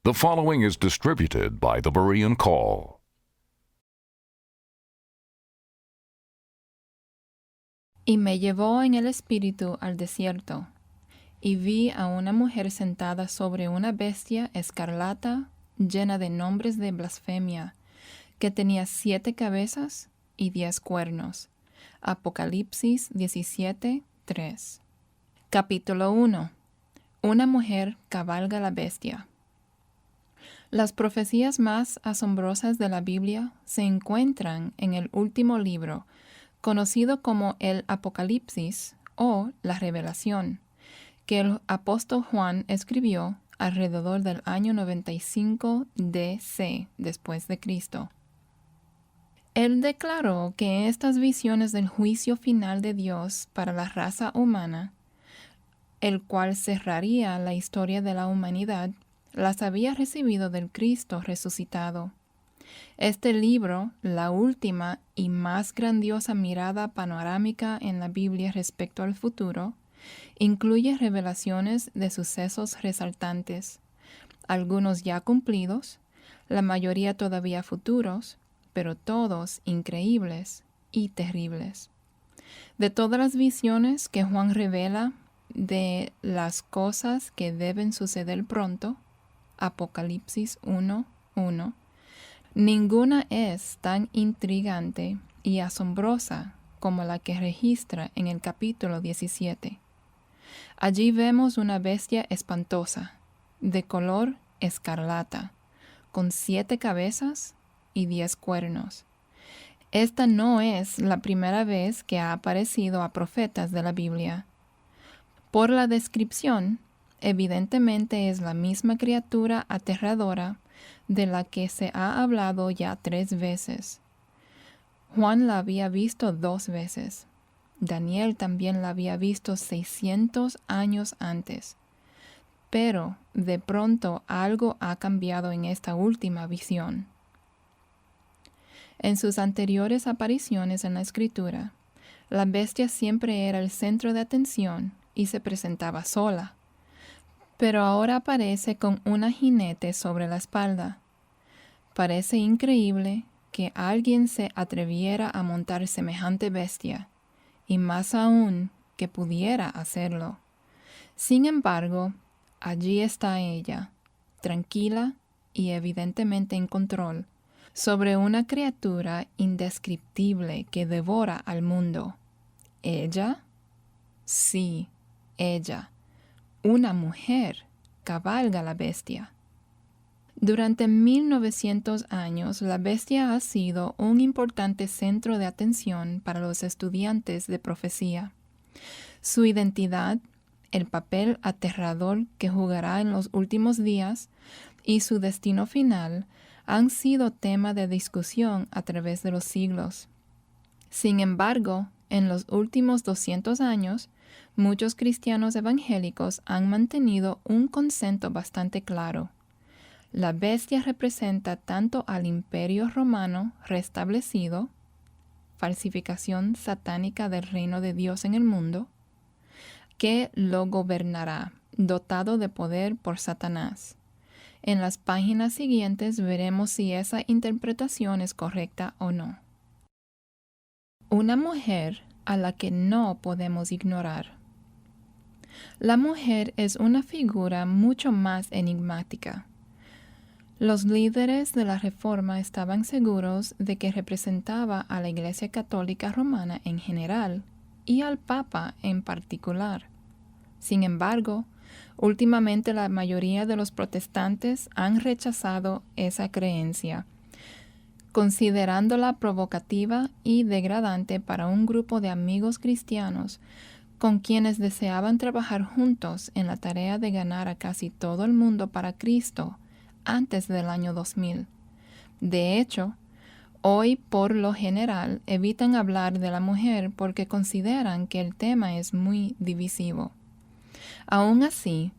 The following is distributed by the Berean Call. Y me llevó en el espíritu al desierto, y vi a una mujer sentada sobre una bestia escarlata, llena de nombres de blasfemia, que tenía 7 cabezas y 10 cuernos. Apocalipsis 17:3. Capítulo 1. Una mujer cabalga la bestia. Las profecías más asombrosas de la Biblia se encuentran en el último libro, conocido como el Apocalipsis o la Revelación, que el apóstol Juan escribió alrededor del año 95 DC después de Cristo. Él declaró que estas visiones del juicio final de Dios para la raza humana, el cual cerraría la historia de la humanidad, las había recibido del Cristo resucitado. Este libro, la última y más grandiosa mirada panorámica en la Biblia respecto al futuro, incluye revelaciones de sucesos resaltantes, algunos ya cumplidos, la mayoría todavía futuros, pero todos increíbles y terribles. De todas las visiones que Juan revela de las cosas que deben suceder pronto, Apocalipsis 1:1, ninguna es tan intrigante y asombrosa como la que registra en el capítulo 17. Allí vemos una bestia espantosa, de color escarlata, con 7 cabezas y 10 cuernos. Esta no es la primera vez que ha aparecido a profetas de la Biblia. Por la descripción, evidentemente es la misma criatura aterradora de la que se ha hablado ya 3 veces. Juan la había visto 2 veces. Daniel también la había visto 600 años antes. Pero de pronto algo ha cambiado en esta última visión. En sus anteriores apariciones en la Escritura, la bestia siempre era el centro de atención y se presentaba sola. Pero ahora aparece con una jinete sobre la espalda. Parece increíble que alguien se atreviera a montar semejante bestia, y más aún que pudiera hacerlo. Sin embargo, allí está ella, tranquila y evidentemente en control, sobre una criatura indescriptible que devora al mundo. ¿Ella? Sí, ella. Una mujer cabalga la bestia. Durante 1900 años, la bestia ha sido un importante centro de atención para los estudiantes de profecía. Su identidad, el papel aterrador que jugará en los últimos días y su destino final han sido tema de discusión a través de los siglos. Sin embargo, en los últimos 200 años, muchos cristianos evangélicos han mantenido un consenso bastante claro. La bestia representa tanto al Imperio Romano restablecido, falsificación satánica del reino de Dios en el mundo, que lo gobernará, dotado de poder por Satanás. En las páginas siguientes veremos si esa interpretación es correcta o no. Una mujer a la que no podemos ignorar. La mujer es una figura mucho más enigmática. Los líderes de la Reforma estaban seguros de que representaba a la Iglesia Católica Romana en general y al Papa en particular. Sin embargo, últimamente la mayoría de los protestantes han rechazado esa creencia, considerándola provocativa y degradante para un grupo de amigos cristianos con quienes deseaban trabajar juntos en la tarea de ganar a casi todo el mundo para Cristo antes del año 2000. De hecho, hoy por lo general evitan hablar de la mujer porque consideran que el tema es muy divisivo. Aún así,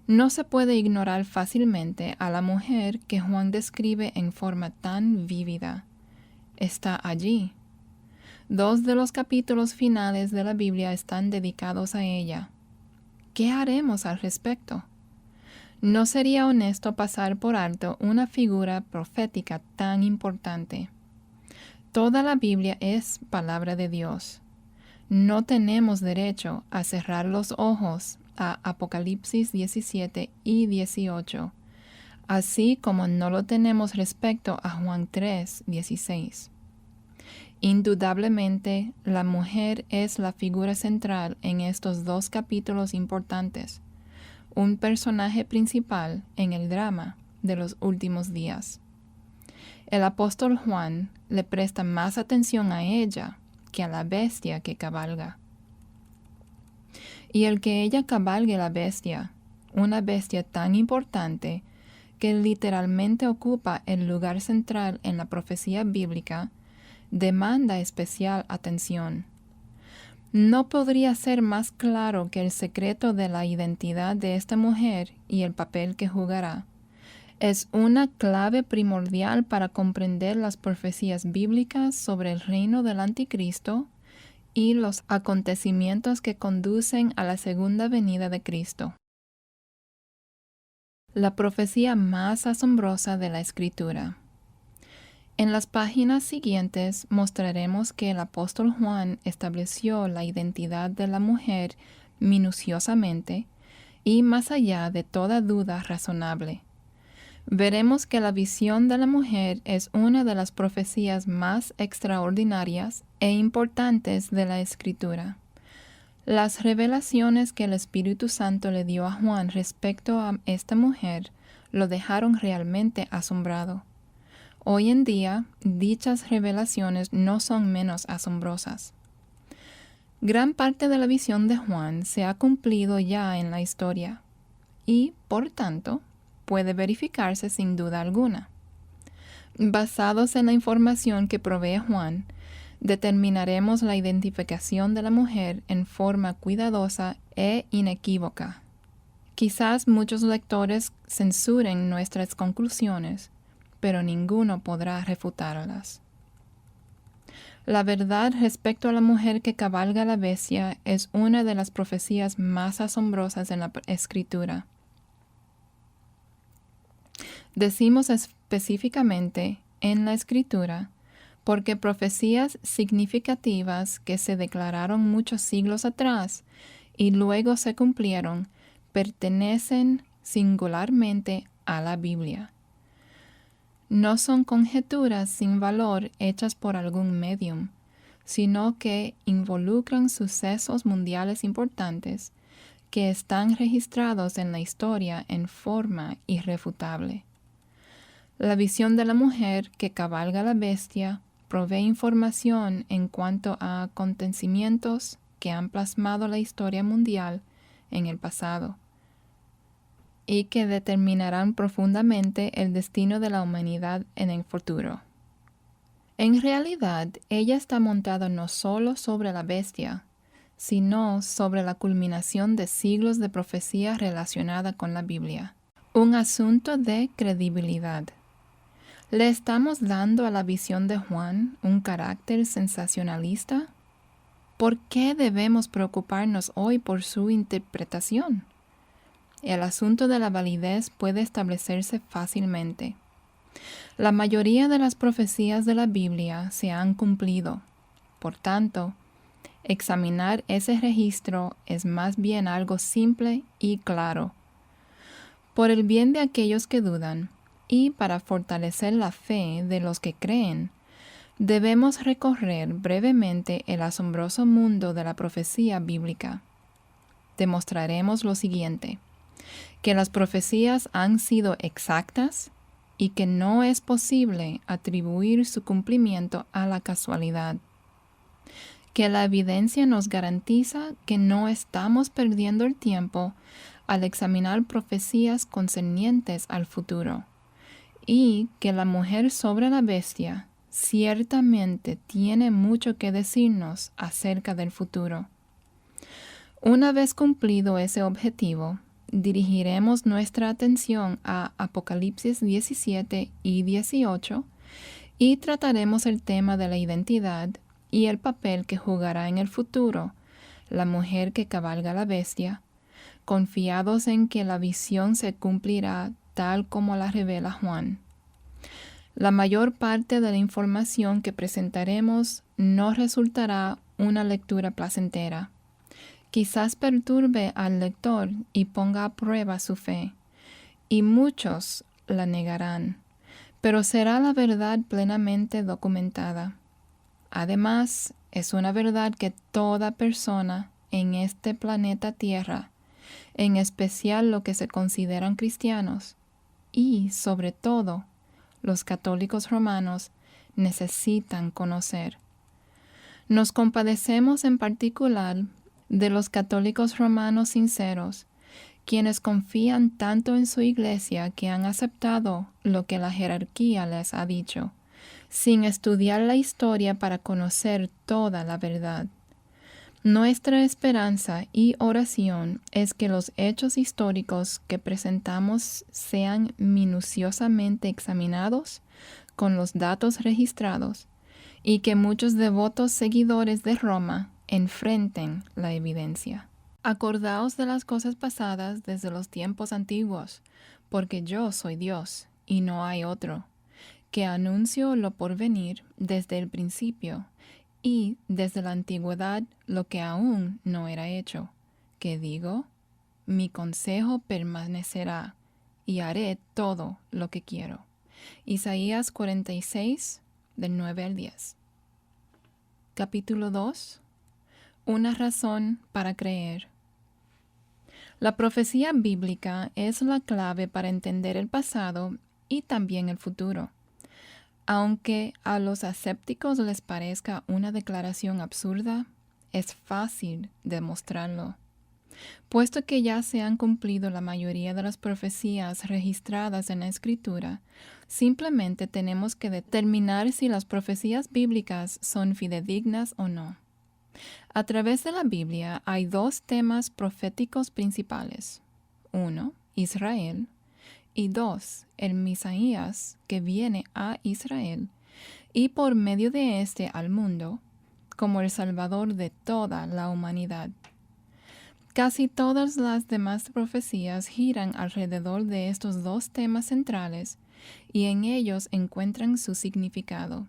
no se puede ignorar fácilmente a la mujer que Juan describe en forma tan vívida. Está allí. 2 de los capítulos finales de la Biblia están dedicados a ella. ¿Qué haremos al respecto? No sería honesto pasar por alto una figura profética tan importante. Toda la Biblia es palabra de Dios. No tenemos derecho a cerrar los ojos a Apocalipsis 17 y 18, así como no lo tenemos respecto a Juan 3, 16. Indudablemente, la mujer es la figura central en estos dos capítulos importantes, un personaje principal en el drama de los últimos días. El apóstol Juan le presta más atención a ella que a la bestia que cabalga. Y el que ella cabalgue la bestia, una bestia tan importante que literalmente ocupa el lugar central en la profecía bíblica, demanda especial atención. No podría ser más claro que el secreto de la identidad de esta mujer y el papel que jugará. Es una clave primordial para comprender las profecías bíblicas sobre el reino del Anticristo y los acontecimientos que conducen a la segunda venida de Cristo. La profecía más asombrosa de la Escritura. En las páginas siguientes mostraremos que el apóstol Juan estableció la identidad de la mujer minuciosamente y más allá de toda duda razonable. Veremos que la visión de la mujer es una de las profecías más extraordinarias e importantes de la Escritura. Las revelaciones que el Espíritu Santo le dio a Juan respecto a esta mujer lo dejaron realmente asombrado. Hoy en día, dichas revelaciones no son menos asombrosas. Gran parte de la visión de Juan se ha cumplido ya en la historia y, por tanto, puede verificarse sin duda alguna. Basados en la información que provee Juan, determinaremos la identificación de la mujer en forma cuidadosa e inequívoca. Quizás muchos lectores censuren nuestras conclusiones, pero ninguno podrá refutarlas. La verdad respecto a la mujer que cabalga la bestia es una de las profecías más asombrosas en la Escritura. Decimos específicamente en la Escritura porque profecías significativas que se declararon muchos siglos atrás y luego se cumplieron pertenecen singularmente a la Biblia. No son conjeturas sin valor hechas por algún medium, sino que involucran sucesos mundiales importantes que están registrados en la historia en forma irrefutable. La visión de la mujer que cabalga la bestia provee información en cuanto a acontecimientos que han plasmado la historia mundial en el pasado y que determinarán profundamente el destino de la humanidad en el futuro. En realidad, ella está montada no solo sobre la bestia, sino sobre la culminación de siglos de profecía relacionada con la Biblia. Un asunto de credibilidad. ¿Le estamos dando a la visión de Juan un carácter sensacionalista? ¿Por qué debemos preocuparnos hoy por su interpretación? El asunto de la validez puede establecerse fácilmente. La mayoría de las profecías de la Biblia se han cumplido. Por tanto, examinar ese registro es más bien algo simple y claro. Por el bien de aquellos que dudan y para fortalecer la fe de los que creen, debemos recorrer brevemente el asombroso mundo de la profecía bíblica. Demostraremos lo siguiente: que las profecías han sido exactas y que no es posible atribuir su cumplimiento a la casualidad. Que la evidencia nos garantiza que no estamos perdiendo el tiempo al examinar profecías concernientes al futuro, y que la mujer sobre la bestia ciertamente tiene mucho que decirnos acerca del futuro. Una vez cumplido ese objetivo, dirigiremos nuestra atención a Apocalipsis 17 y 18 y trataremos el tema de la identidad y el papel que jugará en el futuro la mujer que cabalga la bestia, confiados en que la visión se cumplirá tal como la revela Juan. La mayor parte de la información que presentaremos no resultará una lectura placentera. Quizás perturbe al lector y ponga a prueba su fe, y muchos la negarán, pero será la verdad plenamente documentada. Además, es una verdad que toda persona en este planeta Tierra, en especial los que se consideran cristianos, y, sobre todo, los católicos romanos, necesitan conocer. Nos compadecemos en particular de los católicos romanos sinceros, quienes confían tanto en su iglesia que han aceptado lo que la jerarquía les ha dicho, sin estudiar la historia para conocer toda la verdad. Nuestra esperanza y oración es que los hechos históricos que presentamos sean minuciosamente examinados con los datos registrados y que muchos devotos seguidores de Roma enfrenten la evidencia. Acordaos de las cosas pasadas desde los tiempos antiguos, porque yo soy Dios y no hay otro, que anuncio lo porvenir desde el principio, y desde la antigüedad lo que aún no era hecho, que digo, mi consejo permanecerá, y haré todo lo que quiero. Isaías 46, del 9 al 10. Capítulo 2. Una razón para creer. La profecía bíblica es la clave para entender el pasado y también el futuro. Aunque a los escépticos les parezca una declaración absurda, es fácil demostrarlo. Puesto que ya se han cumplido la mayoría de las profecías registradas en la Escritura, simplemente tenemos que determinar si las profecías bíblicas son fidedignas o no. A través de la Biblia hay dos temas proféticos principales. 1. Israel. Y 2. El Mesías que viene a Israel y por medio de éste al mundo, como el Salvador de toda la humanidad. Casi todas las demás profecías giran alrededor de estos dos temas centrales y en ellos encuentran su significado,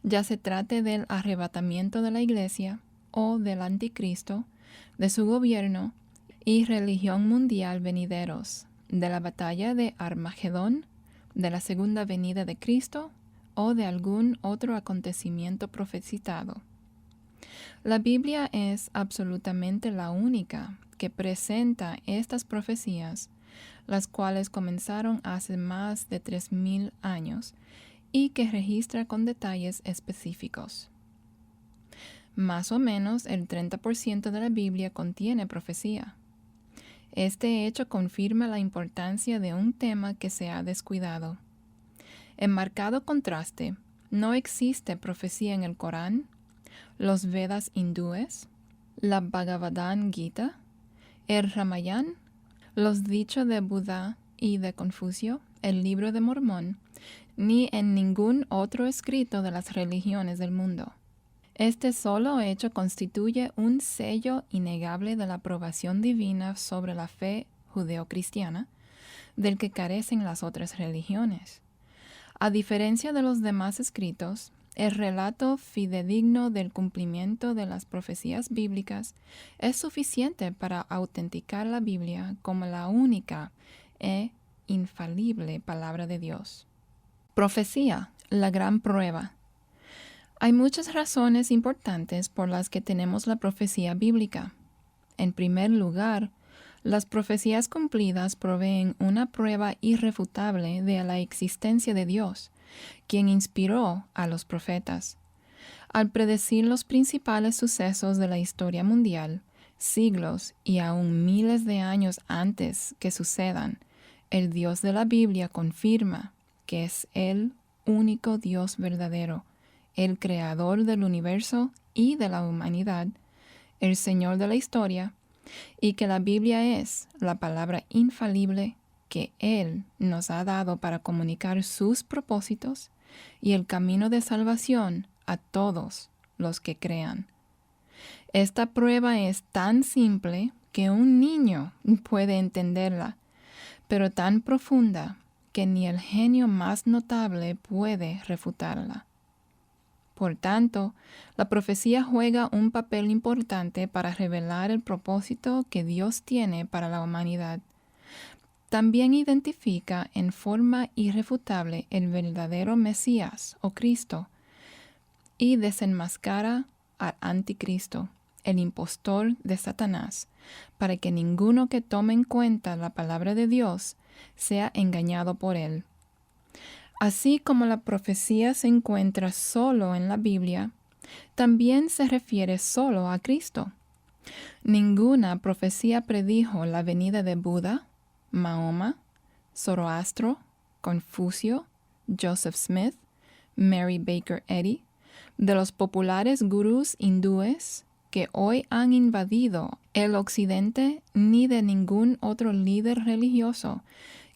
ya se trate del arrebatamiento de la Iglesia o del Anticristo, de su gobierno y religión mundial venideros, de la batalla de Armagedón, de la segunda venida de Cristo o de algún otro acontecimiento profetizado. La Biblia es absolutamente la única que presenta estas profecías, las cuales comenzaron hace más de 3,000 años y que registra con detalles específicos. Más o menos el 30% de la Biblia contiene profecía. Este hecho confirma la importancia de un tema que se ha descuidado. En marcado contraste, no existe profecía en el Corán, los Vedas hindúes, la Bhagavad Gita, el Ramayana, los dichos de Buda y de Confucio, el Libro de Mormón, ni en ningún otro escrito de las religiones del mundo. Este solo hecho constituye un sello innegable de la aprobación divina sobre la fe judeocristiana, del que carecen las otras religiones. A diferencia de los demás escritos, el relato fidedigno del cumplimiento de las profecías bíblicas es suficiente para autenticar la Biblia como la única e infalible palabra de Dios. Profecía, la gran prueba. Hay muchas razones importantes por las que tenemos la profecía bíblica. En primer lugar, las profecías cumplidas proveen una prueba irrefutable de la existencia de Dios, quien inspiró a los profetas. Al predecir los principales sucesos de la historia mundial, siglos y aún miles de años antes que sucedan, el Dios de la Biblia confirma que es el único Dios verdadero, el creador del universo y de la humanidad, el Señor de la historia, y que la Biblia es la palabra infalible que Él nos ha dado para comunicar sus propósitos y el camino de salvación a todos los que crean. Esta prueba es tan simple que un niño puede entenderla, pero tan profunda que ni el genio más notable puede refutarla. Por tanto, la profecía juega un papel importante para revelar el propósito que Dios tiene para la humanidad. También identifica en forma irrefutable el verdadero Mesías o Cristo y desenmascara al anticristo, el impostor de Satanás, para que ninguno que tome en cuenta la palabra de Dios sea engañado por él. Así como la profecía se encuentra solo en la Biblia, también se refiere solo a Cristo. Ninguna profecía predijo la venida de Buda, Mahoma, Zoroastro, Confucio, Joseph Smith, Mary Baker Eddy, de los populares gurús hindúes que hoy han invadido el occidente, ni de ningún otro líder religioso,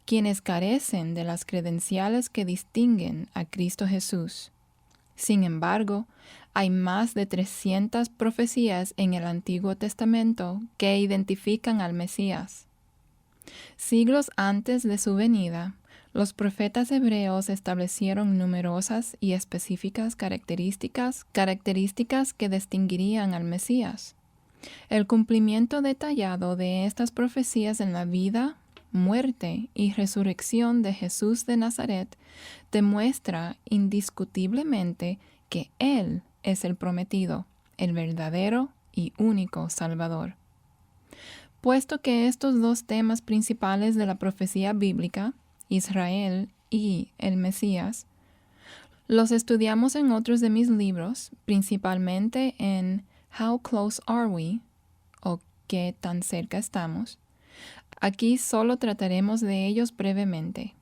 quienes carecen de las credenciales que distinguen a Cristo Jesús. Sin embargo, hay más de 300 profecías en el Antiguo Testamento que identifican al Mesías. Siglos antes de su venida, los profetas hebreos establecieron numerosas y específicas características que distinguirían al Mesías. El cumplimiento detallado de estas profecías en la vida, muerte y resurrección de Jesús de Nazaret demuestra indiscutiblemente que Él es el prometido, el verdadero y único Salvador. Puesto que estos dos temas principales de la profecía bíblica, Israel y el Mesías, los estudiamos en otros de mis libros, principalmente en How Close Are We? O ¿Qué tan cerca estamos? Aquí solo trataremos de ellos brevemente.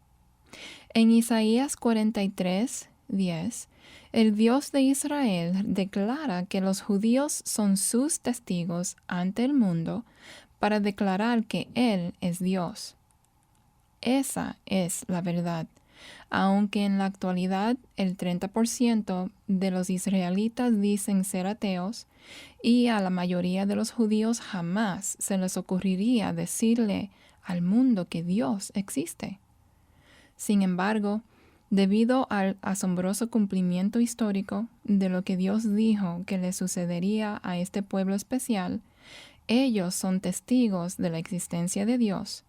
En Isaías 43:10, el Dios de Israel declara que los judíos son sus testigos ante el mundo para declarar que Él es Dios. Esa es la verdad, aunque en la actualidad el 30% de los israelitas dicen ser ateos, y a la mayoría de los judíos jamás se les ocurriría decirle al mundo que Dios existe. Sin embargo, debido al asombroso cumplimiento histórico de lo que Dios dijo que le sucedería a este pueblo especial, ellos son testigos de la existencia de Dios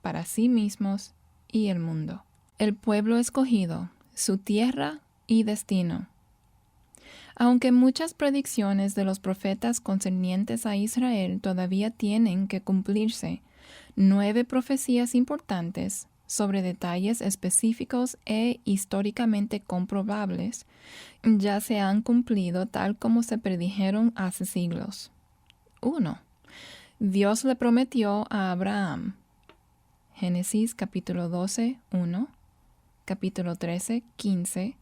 para sí mismos y el mundo. El pueblo escogido, su tierra y destino. Aunque muchas predicciones de los profetas concernientes a Israel todavía tienen que cumplirse, 9 profecías importantes sobre detalles específicos e históricamente comprobables ya se han cumplido tal como se predijeron hace siglos. 1. Dios le prometió a Abraham. Génesis capítulo 12, 1, capítulo 13, 15,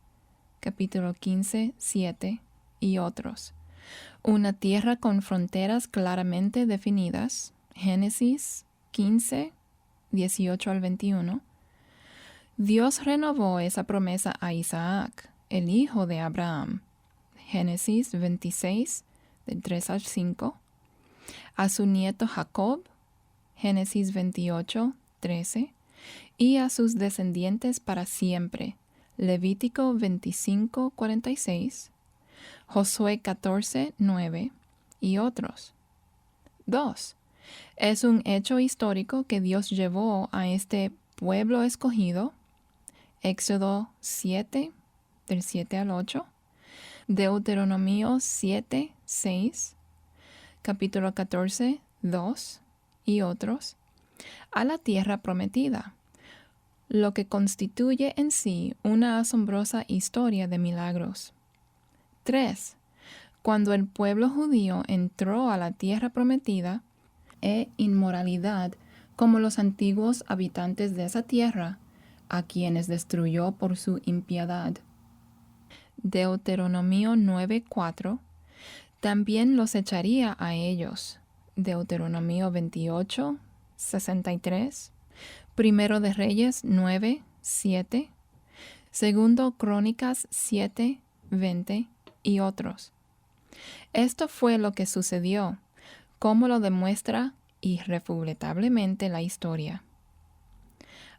capítulo 15, 7 y otros. Una tierra con fronteras claramente definidas. Génesis 15, 18 al 21. Dios renovó esa promesa a Isaac, el hijo de Abraham. Génesis 26, del 3 al 5. A su nieto Jacob. Génesis 28, 13. Y a sus descendientes para siempre. Levítico 25, 46. Josué 14, 9 y otros. 2. Es un hecho histórico que Dios llevó a este pueblo escogido. Éxodo 7, del 7 al 8. Deuteronomio 7, 6. Capítulo 14, 2 y otros. A la tierra prometida, lo que constituye en sí una asombrosa historia de milagros. 3. Cuando el pueblo judío entró a la tierra prometida, inmoralidad como los antiguos habitantes de esa tierra, a quienes destruyó por su impiedad. Deuteronomio 9:4. También los echaría a ellos. Deuteronomio 28, 63. Primero de Reyes 9:7. Segundo Crónicas 7:20 y otros. Esto fue lo que sucedió, como lo demuestra irrefutablemente la historia.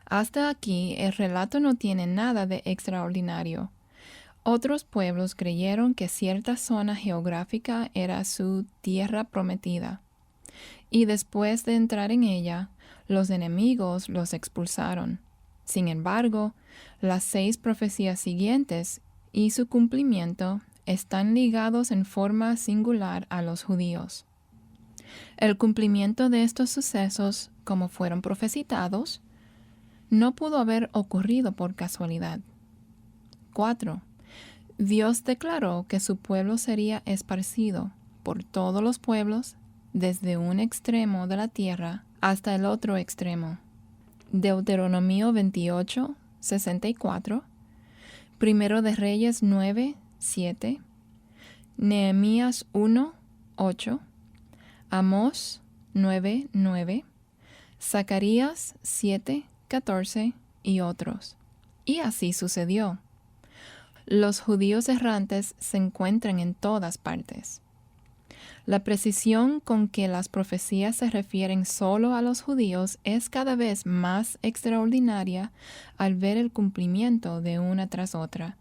Hasta aquí el relato no tiene nada de extraordinario. Otros pueblos creyeron que cierta zona geográfica era su tierra prometida, y después de entrar en ella, los enemigos los expulsaron. Sin embargo, las 6 profecías siguientes y su cumplimiento están ligados en forma singular a los judíos. El cumplimiento de estos sucesos, como fueron profetizados, no pudo haber ocurrido por casualidad. 4. Dios declaró que su pueblo sería esparcido por todos los pueblos, desde un extremo de la tierra hasta el otro extremo. Deuteronomio 28, 64, Primero de Reyes 9, 7, Nehemías 1, 8, Amós 9, 9, Zacarías 7, 14 y otros. Y así sucedió. Los judíos errantes se encuentran en todas partes. La precisión con que las profecías se refieren solo a los judíos es cada vez más extraordinaria al ver el cumplimiento de una tras otra,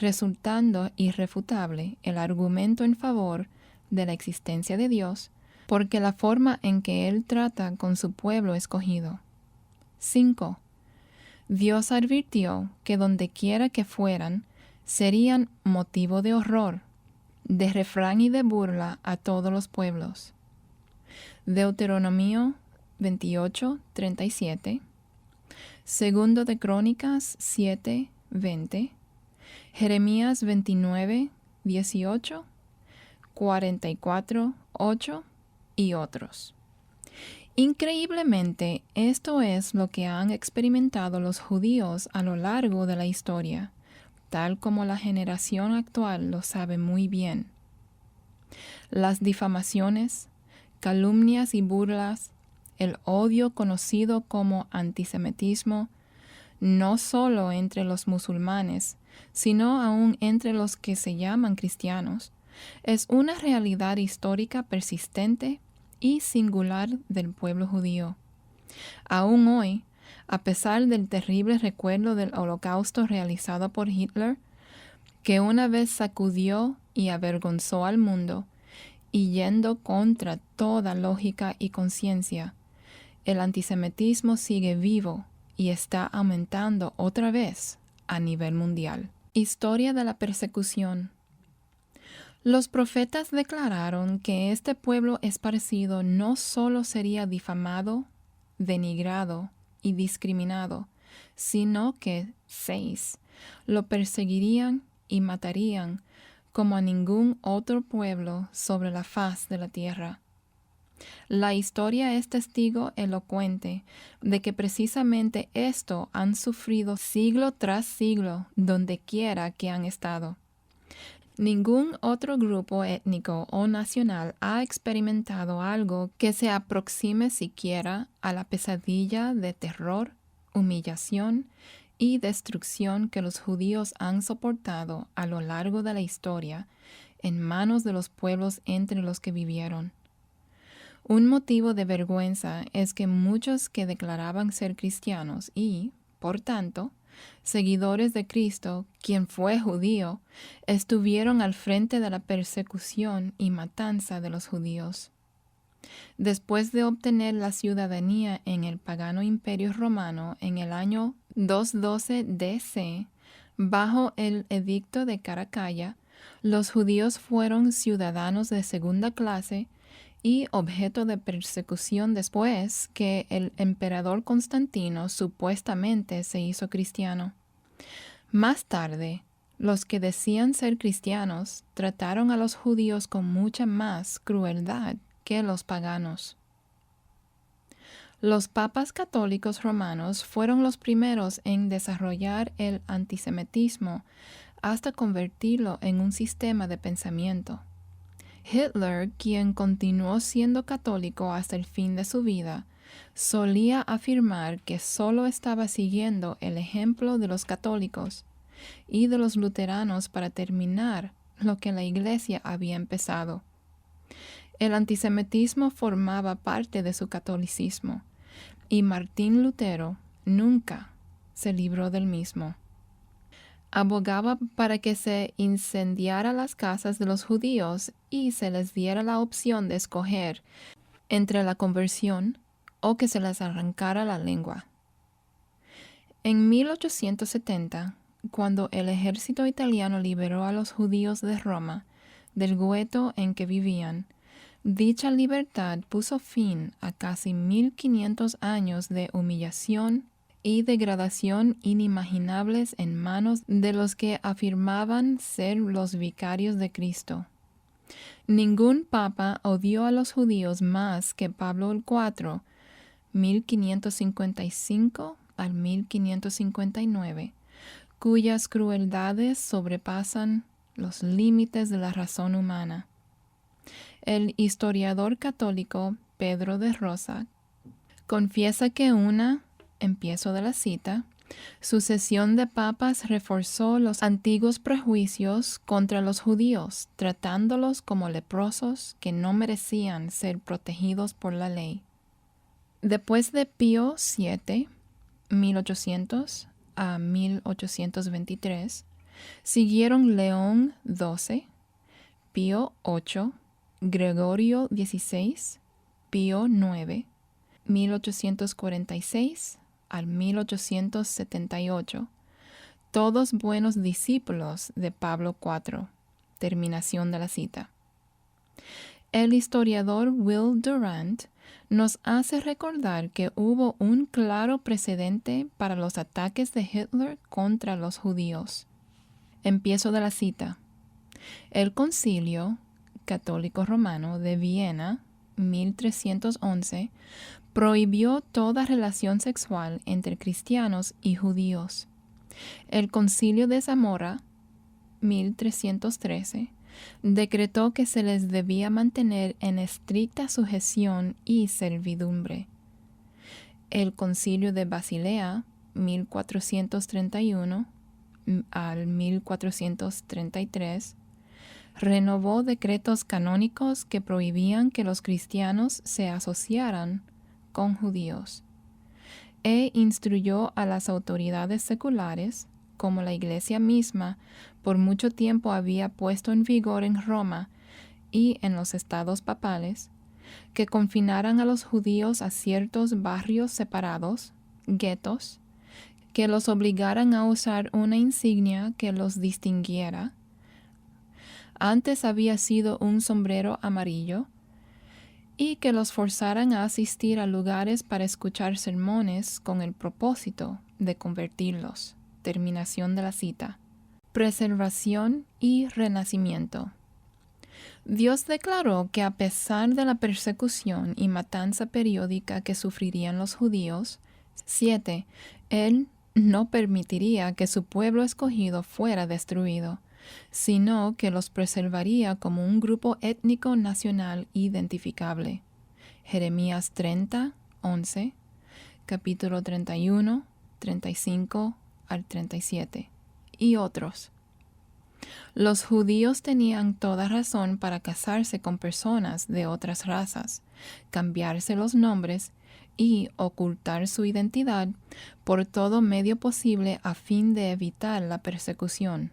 resultando irrefutable el argumento en favor de la existencia de Dios, porque la forma en que Él trata con su pueblo escogido. 5. Dios advirtió que donde quiera que fueran, serían motivo de horror, de refrán y de burla a todos los pueblos. Deuteronomio 28, 37, Segundo de Crónicas 7, 20, Jeremías 29, 18, 44, 8 y otros. Increíblemente, esto es lo que han experimentado los judíos a lo largo de la historia, tal como la generación actual lo sabe muy bien. Las difamaciones, calumnias y burlas, el odio conocido como antisemitismo, no solo entre los musulmanes, sino aún entre los que se llaman cristianos, es una realidad histórica persistente y singular del pueblo judío. Aún hoy, a pesar del terrible recuerdo del Holocausto realizado por Hitler, que una vez sacudió y avergonzó al mundo, y yendo contra toda lógica y conciencia, el antisemitismo sigue vivo y está aumentando otra vez a nivel mundial. Historia de la persecución. Los profetas declararon que este pueblo esparcido no solo sería difamado, denigrado y discriminado, sino que 6. Lo perseguirían y matarían como a ningún otro pueblo sobre la faz de la tierra. La historia es testigo elocuente de que precisamente esto han sufrido siglo tras siglo donde quiera que han estado. Ningún otro grupo étnico o nacional ha experimentado algo que se aproxime siquiera a la pesadilla de terror, humillación y destrucción que los judíos han soportado a lo largo de la historia en manos de los pueblos entre los que vivieron. Un motivo de vergüenza es que muchos que declaraban ser cristianos y, por tanto, seguidores de Cristo, quien fue judío, estuvieron al frente de la persecución y matanza de los judíos. Después de obtener la ciudadanía en el pagano Imperio Romano en el año 212 DC, bajo el edicto de Caracalla, los judíos fueron ciudadanos de segunda clase y objeto de persecución después que el emperador Constantino supuestamente se hizo cristiano. Más tarde, los que decían ser cristianos trataron a los judíos con mucha más crueldad que los paganos. Los papas católicos romanos fueron los primeros en desarrollar el antisemitismo hasta convertirlo en un sistema de pensamiento. Hitler, quien continuó siendo católico hasta el fin de su vida, solía afirmar que solo estaba siguiendo el ejemplo de los católicos y de los luteranos para terminar lo que la Iglesia había empezado. El antisemitismo formaba parte de su catolicismo, y Martín Lutero nunca se libró del mismo. Abogaba para que se incendiaran las casas de los judíos y se les diera la opción de escoger entre la conversión o que se les arrancara la lengua. En 1870, cuando el ejército italiano liberó a los judíos de Roma del gueto en que vivían, dicha libertad puso fin a casi 1500 años de humillación y degradación inimaginables en manos de los que afirmaban ser los vicarios de Cristo. Ningún papa odió a los judíos más que Pablo IV, 1555 al 1559, cuyas crueldades sobrepasan los límites de la razón humana. El historiador católico Pedro de Rosa confiesa que empiezo de la cita, sucesión de papas reforzó los antiguos prejuicios contra los judíos, tratándolos como leprosos que no merecían ser protegidos por la ley. Después de Pío VII, 1800 a 1823, siguieron León XII, Pío VIII, Gregorio XVI, Pío IX, 1846 al 1878, todos buenos discípulos de Pablo IV. Terminación de la cita. El historiador Will Durant nos hace recordar que hubo un claro precedente para los ataques de Hitler contra los judíos. Empiezo de la cita. El Concilio Católico Romano de Viena, 1311, prohibió toda relación sexual entre cristianos y judíos. El Concilio de Zamora, 1313, decretó que se les debía mantener en estricta sujeción y servidumbre. El Concilio de Basilea, 1431 al 1433, renovó decretos canónicos que prohibían que los cristianos se asociaran con judíos, e instruyó a las autoridades seculares, como la Iglesia misma por mucho tiempo había puesto en vigor en Roma y en los estados papales, que confinaran a los judíos a ciertos barrios separados, guetos, que los obligaran a usar una insignia que los distinguiera. Antes había sido un sombrero amarillo, y que los forzaran a asistir a lugares para escuchar sermones con el propósito de convertirlos. Terminación de la cita. Preservación y renacimiento. Dios declaró que a pesar de la persecución y matanza periódica que sufrirían los judíos, 7. Él no permitiría que su pueblo escogido fuera destruido, sino que los preservaría como un grupo étnico nacional identificable. Jeremías 30, 11, capítulo 31, 35 al 37, y otros. Los judíos tenían toda razón para casarse con personas de otras razas, cambiarse los nombres y ocultar su identidad por todo medio posible a fin de evitar la persecución.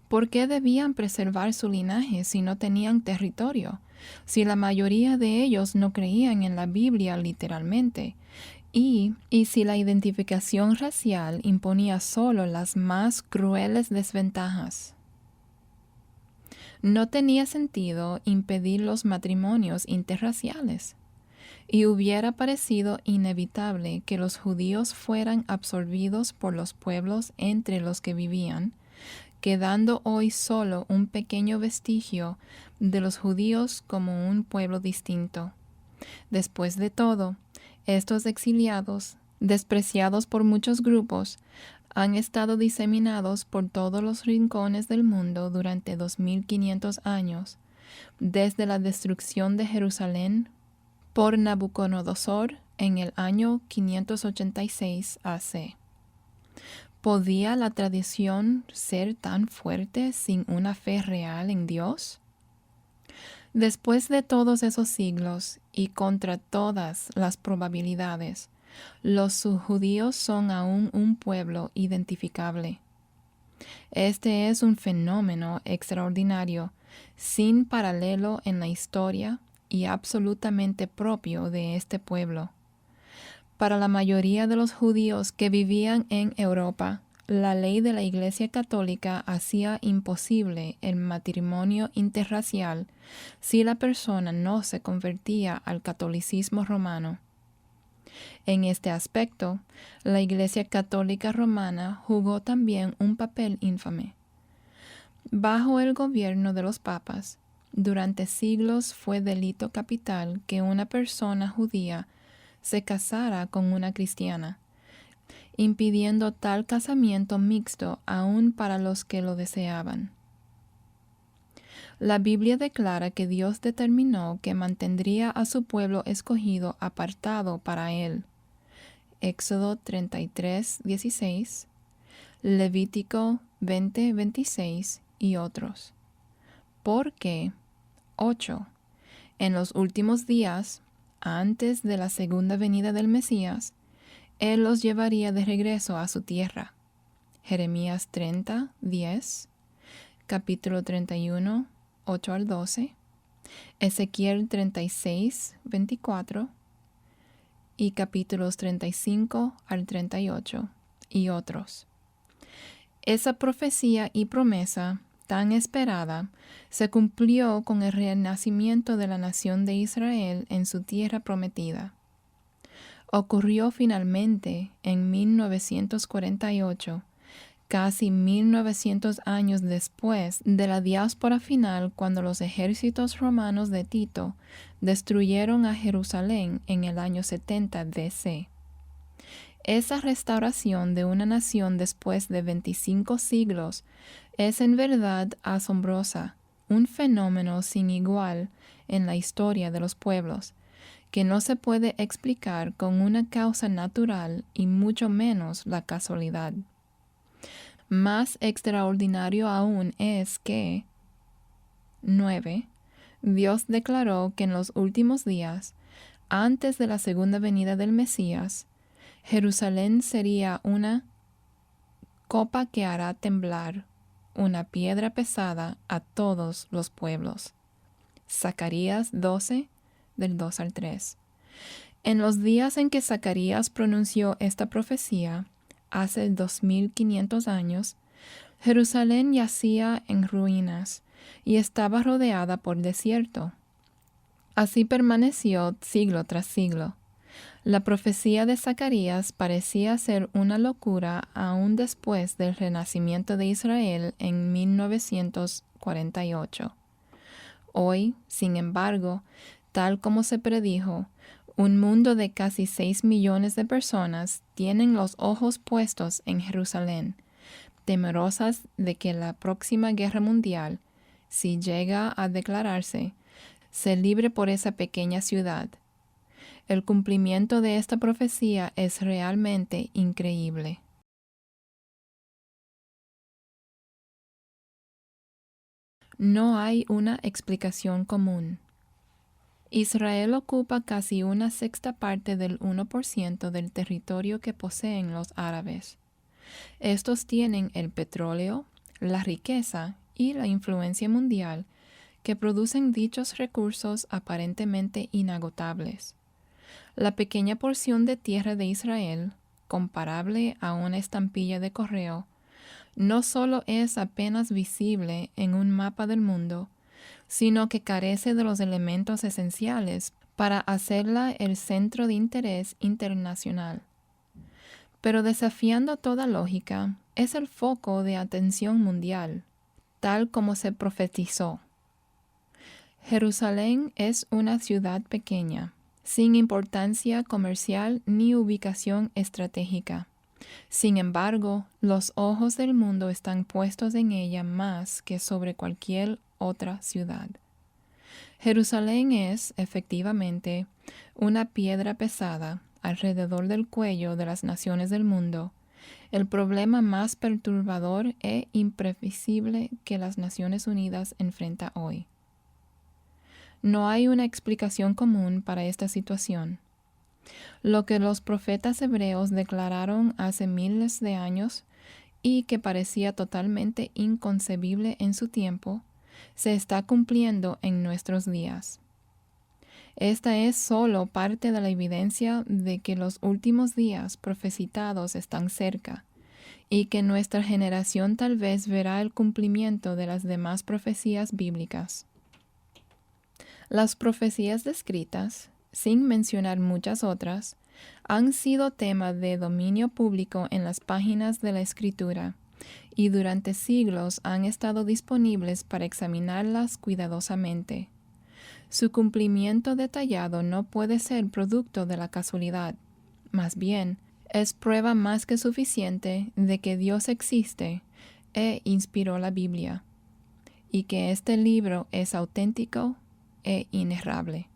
¿Por qué debían preservar su linaje si no tenían territorio? Si la mayoría de ellos no creían en la Biblia literalmente, y si la identificación racial imponía solo las más crueles desventajas. No tenía sentido impedir los matrimonios interraciales, y hubiera parecido inevitable que los judíos fueran absorbidos por los pueblos entre los que vivían, quedando hoy solo un pequeño vestigio de los judíos como un pueblo distinto. Después de todo, estos exiliados, despreciados por muchos grupos, han estado diseminados por todos los rincones del mundo durante 2500 años, desde la destrucción de Jerusalén por Nabucodonosor en el año 586 AC. ¿Podía la tradición ser tan fuerte sin una fe real en Dios? Después de todos esos siglos y contra todas las probabilidades, los subjudíos son aún un pueblo identificable. Este es un fenómeno extraordinario, sin paralelo en la historia y absolutamente propio de este pueblo. Para la mayoría de los judíos que vivían en Europa, la ley de la Iglesia Católica hacía imposible el matrimonio interracial si la persona no se convertía al catolicismo romano. En este aspecto, la Iglesia Católica Romana jugó también un papel infame. Bajo el gobierno de los papas, durante siglos fue delito capital que una persona judía se casara con una cristiana, impidiendo tal casamiento mixto aún para los que lo deseaban. La Biblia declara que Dios determinó que mantendría a su pueblo escogido apartado para él. Éxodo 33:16, Levítico 20:26 y otros. Porque 8. En los últimos días, antes de la segunda venida del Mesías, Él los llevaría de regreso a su tierra. Jeremías 30:10, capítulo 31, 8 al 12, Ezequiel 36:24 y capítulos 35 al 38 y otros. Esa profecía y promesa tan esperada se cumplió con el renacimiento de la nación de Israel en su tierra prometida. Ocurrió finalmente en 1948, casi 1900 años después de la diáspora final, cuando los ejércitos romanos de Tito destruyeron a Jerusalén en el año 70 DC. Esa restauración de una nación después de 25 siglos es en verdad asombrosa, un fenómeno sin igual en la historia de los pueblos, que no se puede explicar con una causa natural y mucho menos la casualidad. Más extraordinario aún es que 9. Dios declaró que en los últimos días, antes de la segunda venida del Mesías, Jerusalén sería una copa que hará temblar, una piedra pesada a todos los pueblos. Zacarías 12, del 2 al 3. En los días en que Zacarías pronunció esta profecía, hace 2500 años, Jerusalén yacía en ruinas y estaba rodeada por desierto. Así permaneció siglo tras siglo. La profecía de Zacarías parecía ser una locura aún después del renacimiento de Israel en 1948. Hoy, sin embargo, tal como se predijo, un mundo de casi 6 millones de personas tienen los ojos puestos en Jerusalén, temerosas de que la próxima guerra mundial, si llega a declararse, se libre por esa pequeña ciudad. El cumplimiento de esta profecía es realmente increíble. No hay una explicación común. Israel ocupa casi una sexta parte del 1% del territorio que poseen los árabes. Estos tienen el petróleo, la riqueza y la influencia mundial que producen dichos recursos aparentemente inagotables. La pequeña porción de tierra de Israel, comparable a una estampilla de correo, no solo es apenas visible en un mapa del mundo, sino que carece de los elementos esenciales para hacerla el centro de interés internacional. Pero desafiando toda lógica, es el foco de atención mundial, tal como se profetizó. Jerusalén es una ciudad pequeña, sin importancia comercial ni ubicación estratégica. Sin embargo, los ojos del mundo están puestos en ella más que sobre cualquier otra ciudad. Jerusalén es, efectivamente, una piedra pesada alrededor del cuello de las naciones del mundo, el problema más perturbador e imprevisible que las Naciones Unidas enfrenta hoy. No hay una explicación común para esta situación. Lo que los profetas hebreos declararon hace miles de años y que parecía totalmente inconcebible en su tiempo, se está cumpliendo en nuestros días. Esta es solo parte de la evidencia de que los últimos días profetizados están cerca y que nuestra generación tal vez verá el cumplimiento de las demás profecías bíblicas. Las profecías descritas, sin mencionar muchas otras, han sido tema de dominio público en las páginas de la Escritura y durante siglos han estado disponibles para examinarlas cuidadosamente. Su cumplimiento detallado no puede ser producto de la casualidad. Más bien, es prueba más que suficiente de que Dios existe e inspiró la Biblia, y que este libro es auténtico e inerrable.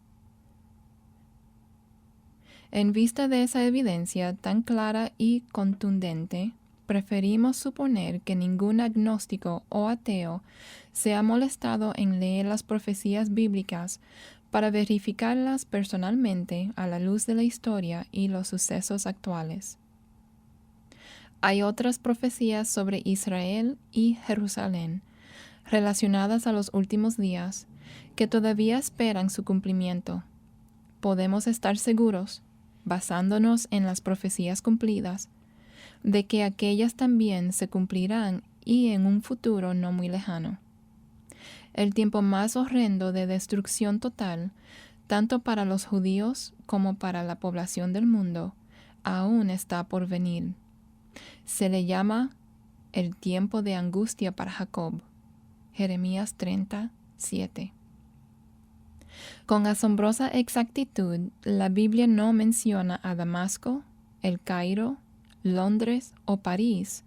En vista de esa evidencia tan clara y contundente, preferimos suponer que ningún agnóstico o ateo se ha molestado en leer las profecías bíblicas para verificarlas personalmente a la luz de la historia y los sucesos actuales. Hay otras profecías sobre Israel y Jerusalén, relacionadas a los últimos días, que todavía esperan su cumplimiento. Podemos estar seguros, basándonos en las profecías cumplidas, de que aquellas también se cumplirán y en un futuro no muy lejano. El tiempo más horrendo de destrucción total, tanto para los judíos como para la población del mundo, aún está por venir. Se le llama el tiempo de angustia para Jacob. Jeremías 30:7. Con asombrosa exactitud, la Biblia no menciona a Damasco, El Cairo, Londres o París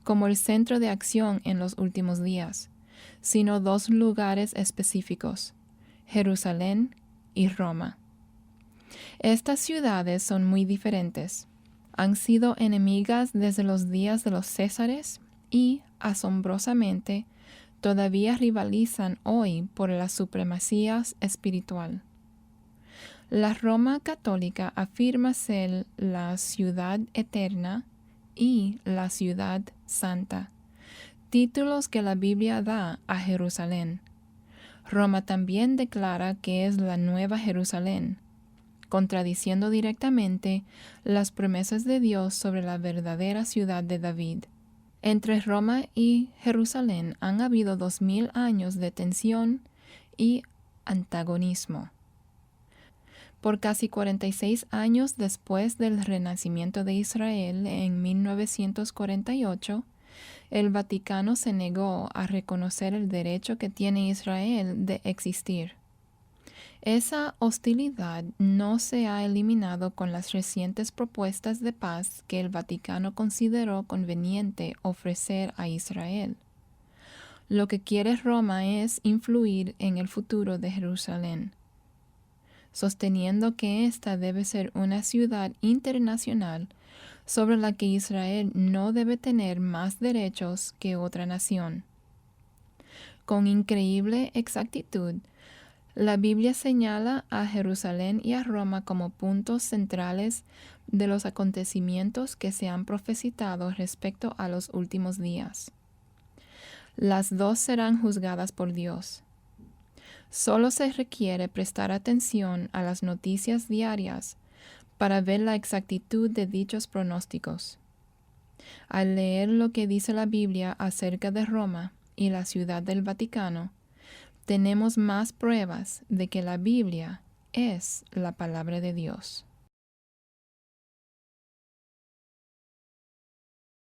como el centro de acción en los últimos días, sino dos lugares específicos, Jerusalén y Roma. Estas ciudades son muy diferentes. Han sido enemigas desde los días de los Césares y, asombrosamente, todavía rivalizan hoy por la supremacía espiritual. La Roma católica afirma ser la ciudad eterna y la ciudad santa, títulos que la Biblia da a Jerusalén. Roma también declara que es la Nueva Jerusalén, contradiciendo directamente las promesas de Dios sobre la verdadera ciudad de David. Entre Roma y Jerusalén han habido 2000 años de tensión y antagonismo. Por casi 46 años después del renacimiento de Israel en 1948, el Vaticano se negó a reconocer el derecho que tiene Israel de existir. Esa hostilidad no se ha eliminado con las recientes propuestas de paz que el Vaticano consideró conveniente ofrecer a Israel. Lo que quiere Roma es influir en el futuro de Jerusalén, sosteniendo que ésta debe ser una ciudad internacional sobre la que Israel no debe tener más derechos que otra nación. Con increíble exactitud, la Biblia señala a Jerusalén y a Roma como puntos centrales de los acontecimientos que se han profetizado respecto a los últimos días. Las dos serán juzgadas por Dios. Solo se requiere prestar atención a las noticias diarias para ver la exactitud de dichos pronósticos. Al leer lo que dice la Biblia acerca de Roma y la Ciudad del Vaticano, tenemos más pruebas de que la Biblia es la palabra de Dios.